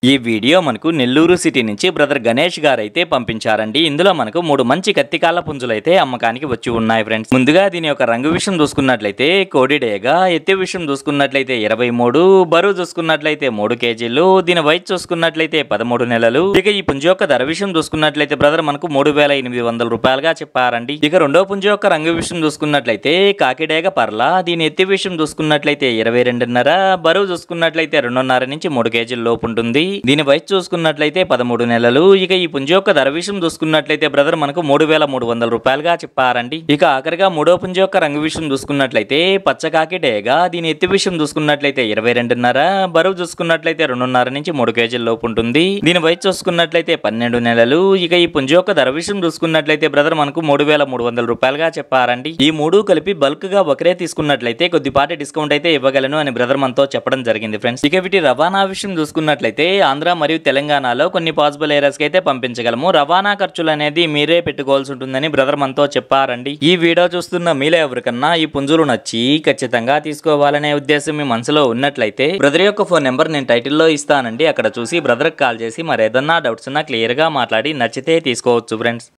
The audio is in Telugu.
ఈ వీడియో మనకు నెల్లూరు సిటీ నుంచి బ్రదర్ గణేష్ గారు అయితే పంపించారండి. ఇందులో మనకు 3 మంచి కత్తికాళ్ళ పుంజులు అయితే అమ్మకానికి వచ్చి ఉన్నాయి ఫ్రెండ్స్. ముందుగా దీని యొక్క రంగు విషయం చూసుకున్నట్లయితే కోడిడేగా, ఎత్తు విషయం చూసుకున్నట్లయితే 23, బరువు చూసుకున్నట్లయితే 3 కేజీలు, దీని వయసు చూసుకున్నట్లయితే 13 నెలలు. ఇక ఈ పుంజు యొక్క ధర విషయం చూసుకున్నట్లయితే బ్రదర్ మనకు 3,800 రూపాయలుగా చెప్పారండి. ఇక రెండో పుంజు యొక్క రంగు విషయం చూసుకున్నట్లయితే కాకిడేగ పర్ల, దీని ఎత్తు విషయం చూసుకున్నట్లయితే 22.5, బరువు చూసుకున్నట్లయితే 2.5 నుంచి 3 కేజీల లోపు ఉంటుంది. దీని వయసు చూసుకున్నట్లయితే 13 నెలలు. ఇక ఈ పుంజు యొక్క ధర విషయం చూసుకున్నట్లయితే బ్రదర్ మనకు 3,300 రూపాయలుగా చెప్పారండి. ఇక ఆఖరిగా మూడో పుంజు యొక్క రంగు విషయం చూసుకున్నట్లయితే పచ్చకాకి డేగా, దీని ఎత్తు విషయం చూసుకున్నట్లయితే 22.5, బరువు చూసుకున్నట్లయితే 2.5 నుంచి 3 కేజీల లోపు ఉంటుంది. దీని వయసు చూసుకున్నట్లయితే 12 నెలలు. ఇక ఈ పుంజు యొక్క ధర విషయం చూసుకున్నట్లయితే బ్రదర్ మనకు 3,300 రూపాయలుగా చెప్పారండి. ఈ మూడు కలిపి బల్క్ గా ఒకరే తీసుకున్నట్లయితే కొద్దిపాటి డిస్కౌంట్ అయితే ఇవ్వగలను అని బ్రదర్ మనతో చెప్పడం జరిగింది ఫ్రెండ్స్. ఇక వీటి రవాణా విషయం చూసుకున్నట్లయితే ఆంధ్ర మరియు తెలంగాణలో కొన్ని పాసిబుల్ ఏరియాస్ కి అయితే పంపించగలము. రవాణా ఖర్చులు అనేది మీరే పెట్టుకోవాల్సి ఉంటుందని బ్రదర్ మనతో చెప్పారండి. ఈ వీడియో చూస్తున్న మీలో ఎవరికన్నా ఈ పుంజులు నచ్చి ఖచ్చితంగా తీసుకోవాలనే ఉద్దేశం మీ మనసులో ఉన్నట్లయితే బ్రదర్ యొక్క ఫోన్ నెంబర్ నేను టైటిల్లో ఇస్తానండి. అక్కడ చూసి బ్రదర్ కాల్ చేసి మరి ఏదన్నా డౌట్స్ ఉన్నా క్లియర్ గా మాట్లాడి నచ్చితే తీసుకోవచ్చు ఫ్రెండ్స్.